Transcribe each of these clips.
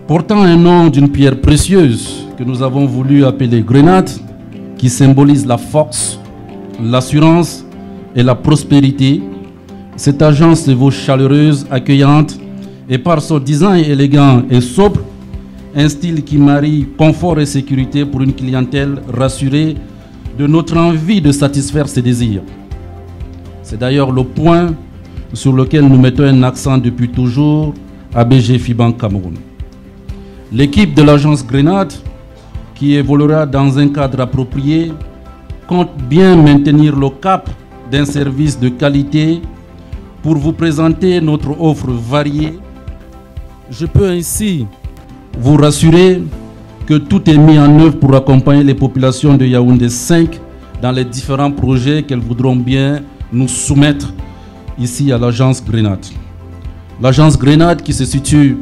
Portant un nom d'une pierre précieuse que nous avons voulu appeler grenade, qui symbolise la force, l'assurance et la prospérité, cette agence se veut chaleureuse, accueillante et par son design élégant et sobre, un style qui marie confort et sécurité pour une clientèle rassurée de notre envie de satisfaire ses désirs. C'est d'ailleurs le point sur lequel nous mettons un accent depuis toujours à BG FiBank Cameroun. L'équipe de l'agence Grenade, qui évoluera dans un cadre approprié, compte bien maintenir le cap d'un service de qualité pour vous présenter notre offre variée. Je peux ainsi vous rassurer que tout est mis en œuvre pour accompagner les populations de Yaoundé 5 dans les différents projets qu'elles voudront bien nous soumettre ici à l'agence Grenade. L'agence Grenade, qui se situe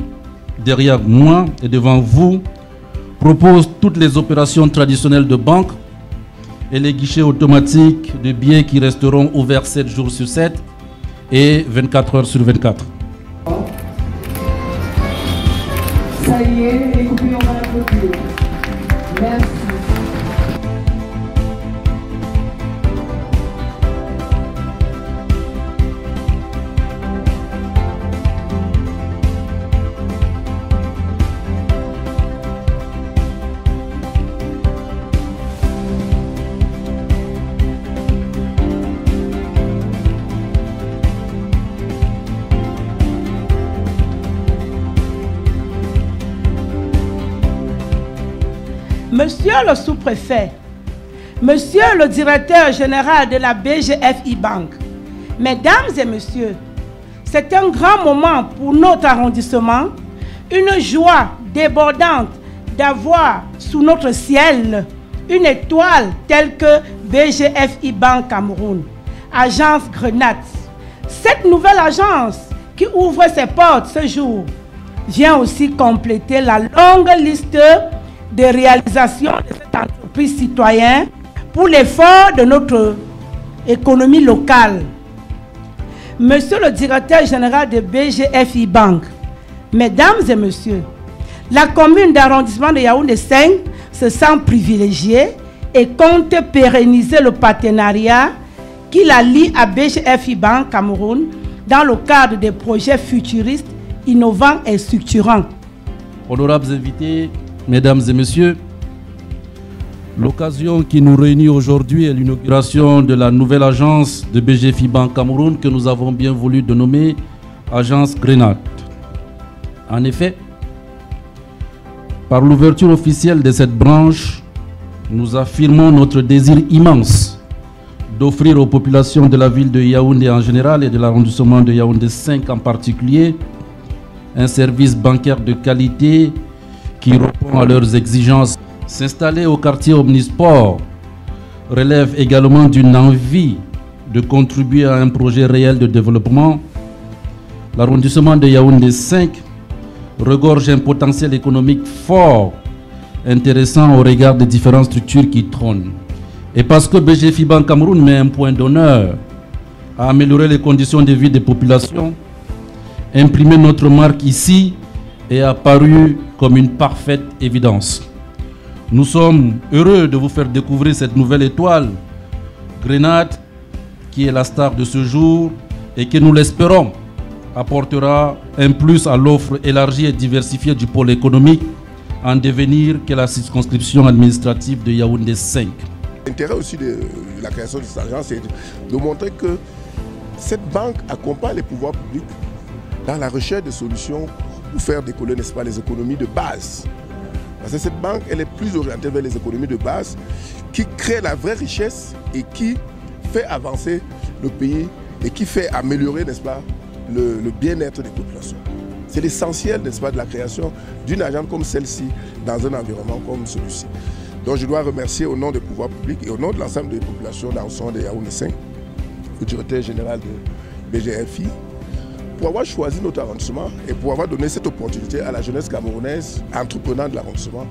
derrière moi et devant vous, propose toutes les opérations traditionnelles de banque et les guichets automatiques de billets qui resteront ouverts 7 jours sur 7 et 24 heures sur 24. Ça y est, les coupures, on va l'applaudir. Merci. Monsieur le sous-préfet, Monsieur le directeur général de la BGFI Bank, Mesdames et Messieurs, c'est un grand moment pour notre arrondissement, une joie débordante d'avoir sous notre ciel une étoile telle que BGFI Bank Cameroun, agence Grenade. Cette nouvelle agence qui ouvre ses portes ce jour vient aussi compléter la longue liste de réalisations de cette entreprise citoyenne pour l'effort de notre économie locale. Monsieur le directeur général de BGFI Bank, Mesdames et Messieurs, la commune d'arrondissement de Yaoundé 5 se sent privilégiée et compte pérenniser le partenariat qui la lie à BGFI Bank Cameroun dans le cadre des projets futuristes, innovants et structurants. Honorables invités, Mesdames et Messieurs, l'occasion qui nous réunit aujourd'hui est l'inauguration de la nouvelle agence de BGFI Bank Cameroun que nous avons bien voulu dénommer Agence Grenade. En effet, par l'ouverture officielle de cette branche, nous affirmons notre désir immense d'offrir aux populations de la ville de Yaoundé en général et de l'arrondissement de Yaoundé 5 en particulier un service bancaire de qualité qui répond à leurs exigences. S'installer au quartier Omnisport relève également d'une envie de contribuer à un projet réel de développement. L'arrondissement de Yaoundé 5 regorge un potentiel économique fort, intéressant au regard des différentes structures qui trônent. Et parce que BGFI Bank Cameroun met un point d'honneur à améliorer les conditions de vie des populations, imprimer notre marque ici est apparu comme une parfaite évidence. Nous sommes heureux de vous faire découvrir cette nouvelle étoile, Grenade, qui est la star de ce jour et qui, nous l'espérons, apportera un plus à l'offre élargie et diversifiée du pôle économique en devenir que la circonscription administrative de Yaoundé 5. L'intérêt aussi de la création de cette agence, c'est de montrer que cette banque accompagne les pouvoirs publics dans la recherche de solutions pour faire décoller, n'est-ce pas, les économies de base. Parce que cette banque, elle est plus orientée vers les économies de base qui créent la vraie richesse et qui fait avancer le pays et qui fait améliorer, n'est-ce pas, le bien-être des populations. C'est l'essentiel, n'est-ce pas, de la création d'une agence comme celle-ci dans un environnement comme celui-ci. Donc je dois remercier au nom des pouvoirs publics et au nom de l'ensemble des populations d'arrondissement de Yaoundé 5, le directeur général de BGFI, pour avoir choisi notre arrondissement et pour avoir donné cette opportunité à la jeunesse camerounaise, entreprenante de l'arrondissement,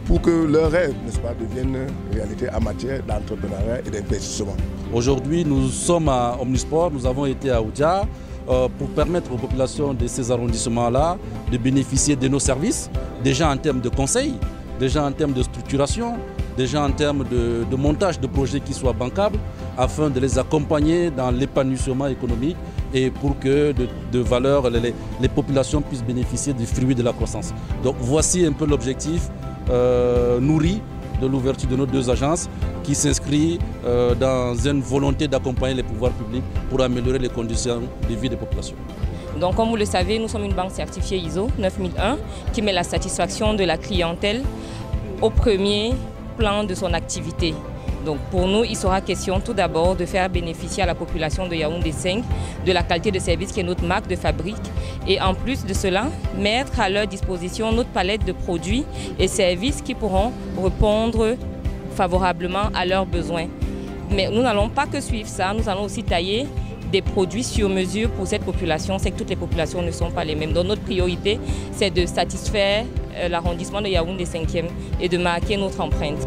pour que leurs rêves, n'est-ce pas, deviennent réalité en matière d'entrepreneuriat et d'investissement. Aujourd'hui, nous sommes à Omnisport, nous avons été à Oudia. pour permettre aux populations de ces arrondissements-là de bénéficier de nos services, déjà en termes de conseil, déjà en termes de structuration, déjà en termes de montage de projets qui soient bancables, afin de les accompagner dans l'épanouissement économique et pour que de valeur, les populations puissent bénéficier du fruit de la croissance. Donc voici un peu l'objectif nourri de l'ouverture de nos deux agences qui s'inscrit dans une volonté d'accompagner les pouvoirs publics pour améliorer les conditions de vie des populations. Donc comme vous le savez, nous sommes une banque certifiée ISO 9001 qui met la satisfaction de la clientèle au premier plan de son activité. Donc pour nous, il sera question tout d'abord de faire bénéficier à la population de Yaoundé 5 de la qualité de service qui est notre marque de fabrique et en plus de cela, mettre à leur disposition notre palette de produits et services qui pourront répondre favorablement à leurs besoins. Mais nous n'allons pas que suivre ça, nous allons aussi tailler des produits sur mesure pour cette population. C'est que toutes les populations ne sont pas les mêmes. Donc notre priorité, c'est de satisfaire l'arrondissement de Yaoundé 5e et de marquer notre empreinte.